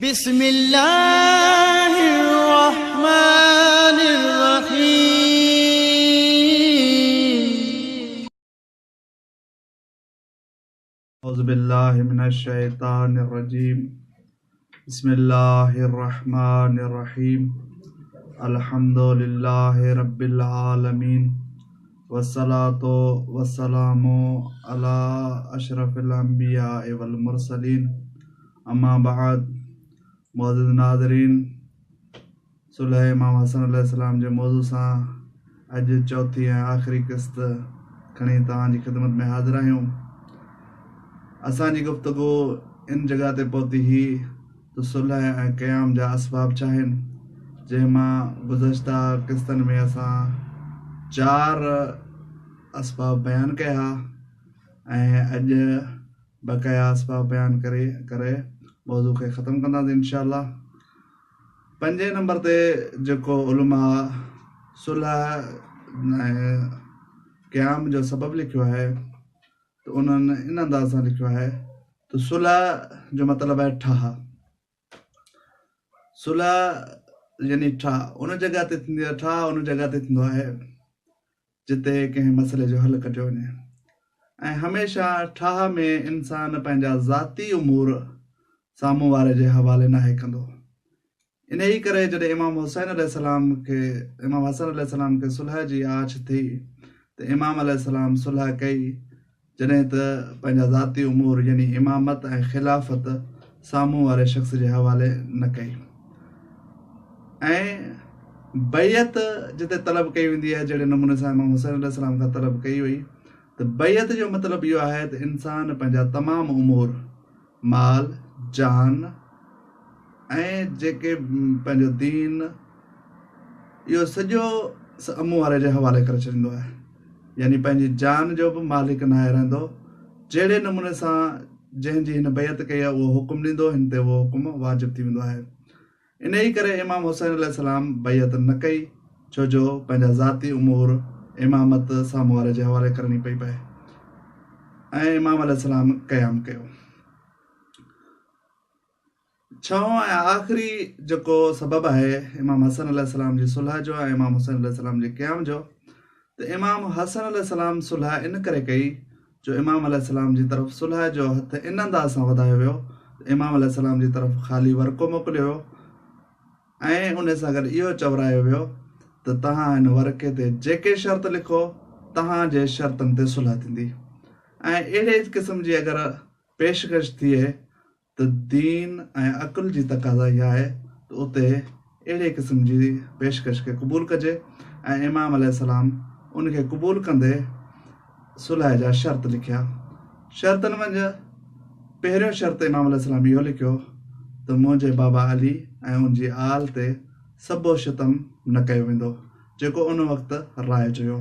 बिस्मिल्लाहिर्रहमानिर्रहीम। औज़ुबिल्लाहि मिनश्शैतानिर्रजीम। बिस्मिल्लाहिर्रहमानिर्रहीम। अल्हम्दुलिल्लाहि रब्बिल आलमीन वस्सलातु वस्सलामु अला अशरफिल अंबिया वल मुरसलीन। अम्मा बाद। मौजूद नाज़रीन, सुलह इमाम हसन अलैहिस्सलाम जे मौज़ू सां अॼु चौथी ऐं आख़िरी क़िस्त खणी तव्हांजी ख़िदमत में हाज़िर आहियूं। असांजी गुफ़्तगू इन जॻह ते पहुती हुई त सुलह ऐं क़याम जा असबाब छा आहिनि, जंहिं मां गुज़श्ता क़िस्तनि में असां 4 असबाब बयानु कया ऐं अॼु बक़ाया असबाब बयानु करे मौज़ू खे ख़तमु कंदासीं इंशाअल्लाह। 5 नंबर ते जेको उलमा सुलह ऐं क़याम जो सबबु लिखियो आहे त उन्हनि इन अंदाज़ सां लिखियो आहे त सुलह जो मतिलबु आहे ठाह। सुलह यानी ठाह उन जॻह ते थींदी आहे, ठाह उन जॻह ते थींदो आहे जिते कंहिं मसइले जो हल कढियो वञे। ऐं हमेशह ठाह में इंसान पंहिंजा ज़ाती उमूर साम्हूं वारे जे हवाले नाहे कंदो। इन ई करे जॾहिं इमाम हसन अलैहिस्सलाम खे सुलह जी आछ थी त इमाम अलैहिस्सलाम सुलह कई, जॾहिं त पंहिंजा ज़ाती उमूर यानी इमामत ऐं ख़िलाफ़त साम्हूं वारे शख़्स जे हवाले न कई। ऐं बैयत जिते तलब कई वेंदी आहे, जहिड़े नमूने सां इमाम हुसैन अलैहिस्सलाम खां तलब कई वई, त बैयत जो मतिलबु इहो आहे त इंसान पंहिंजा तमामु उमूर, माल, जान ऐं जेके पंहिंजो दीन, इहो सॼो साम्हूं वारे जे हवाले करे छॾींदो आहे। यानी पंहिंजी जान जो बि मालिक न आहे रहंदो। जहिड़े नमूने सां जंहिंजी हिन बैयत कई आहे उहो हुकुम ॾींदो, हिन ते उहो हुकुम वाजिब थी वेंदो आहे। इन ई करे इमाम हुसैन अलैहिस्सलाम बैयत न कई, छो जो पंहिंजा ज़ाती उमूर इमामत साम्हूं वारे जे हवाले करणी पई पए। ऐं इमाम अलैहिस्सलाम क़याम कयो। 6 ऐं आख़िरी जेको सबबु आहे इमाम हसन अलैहिस्सलाम जी सुलह जो ऐं इमाम हुसैन अलैहिस्सलाम जे क़याम जो, त इमाम हसन अलैहिस्सलाम सुलह इन करे कई जो इमाम अलैहिस्सलाम जी तरफ़ सुलह जो हथ इन अंदाज़ सां वधायो वियो त इमाम अलैहिस्सलाम जी तरफ़ ख़ाली वर्को मोकिलियो वियो ऐं उन सां गॾु इहो चवरायो वियो त तव्हां हिन वर्के ते जेके शर्त लिखो तव्हांजे शर्तनि ते सुलह थींदी। ऐं अहिड़े क़िस्म जी अगरि पेशकश थिए त दीन ऐं अक़ुल जी तक़ाज़ा इहा आहे त उते अहिड़े क़िस्म जी पेशकश खे क़बूल कजे। ऐं इमाम अलैहिस्सलाम उनखे क़बूल कंदे सुलह जा शर्त लिखिया। शर्तनि मंझि पहिरियों शर्त इमाम अलैहिस्सलाम इहो लिखियो त मुंहिंजे बाबा अली ऐं उनजी आल ते सबो शितम न कयो वेंदो, जेको उन वक़्तु राइज हुयो।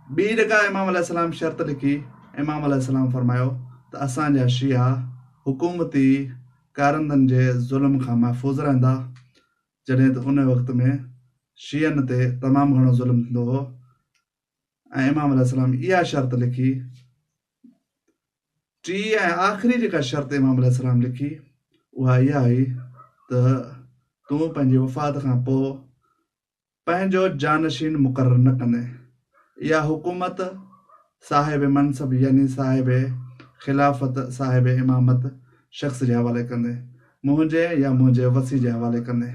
ॿी जॻह इमाम अलैहिस्सलाम शर्त लिखी, इमाम अलैहिस्सलाम फरमायो त असांजा शिया हुकूमती कारंदनि जे ज़ुल्म खां महफ़ूज़ रहंदा, जॾहिं त उन वक़्त में शियनि ते तमामु घणो ज़ुल्म थींदो हो। ऐं इमाम अलैहिस्सलाम इहा शर्त लिखी। 3 ऐं आख़िरी जेका शर्त इमाम अलैहिस्सलाम लिखी उहा इहा हुई त तूं पंहिंजी वफ़ात खां पोइ पंहिंजो जानशीन मुक़ररु न कंदे, इहा हुकूमत साहिब मनसब यानी साहिब ख़िलाफ़त, साहिब इमामत शख़्स जे हवाले कंदे, मुंहिंजे या मुंहिंजे वसी जे हवाले कंदे।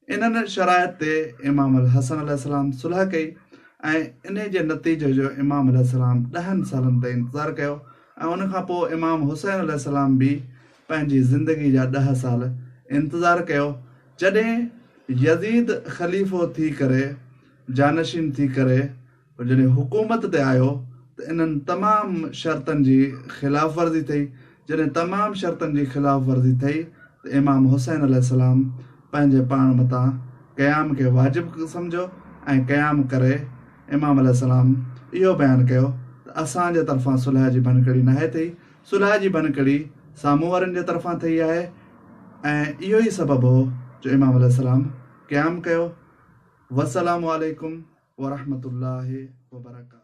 इन्हनि शराइत ते इमाम हसन अलैहिस्सलाम सुलह कई ऐं इन जे नतीजे जो इमाम अलैहिस्सलाम 10 सालनि ताईं इंतज़ारु कयो। ऐं उन खां पोइ इमाम हुसैन अलैहिस्सलाम बि पंहिंजी ज़िंदगी जा 10 साल इंतज़ारु कयो। जॾहिं यज़ीद ख़लीफ़ो थी करे, जानशीन थी करे जॾहिं हुकूमत ते आयो त इन्हनि तमामु शर्तनि जी ख़िलाफ़ वर्ज़ी थी। जॾहिं तमामु शर्तनि जी ख़िलाफ़ वर्ज़ी थी त इमाम हुसैन अलैहिस्सलाम पंहिंजे पाण मथां क़याम खे वाजिब सम्झो ऐं क़याम करे इमाम अलैहिस्सलाम इहो बयानु कयो त असांजे तरफ़ां सुलह जी बनकड़ी नाहे थी, सुलह जी बनकड़ी साम्हूं वारनि जे तरफ़ां थी आहे। ऐं इहो ई सबबु हो जो इमाम अलैहिस्सलाम क़याम कयो। वस्सलामु अलैकुम वरहमतुल्लाहि वबरकातुहू।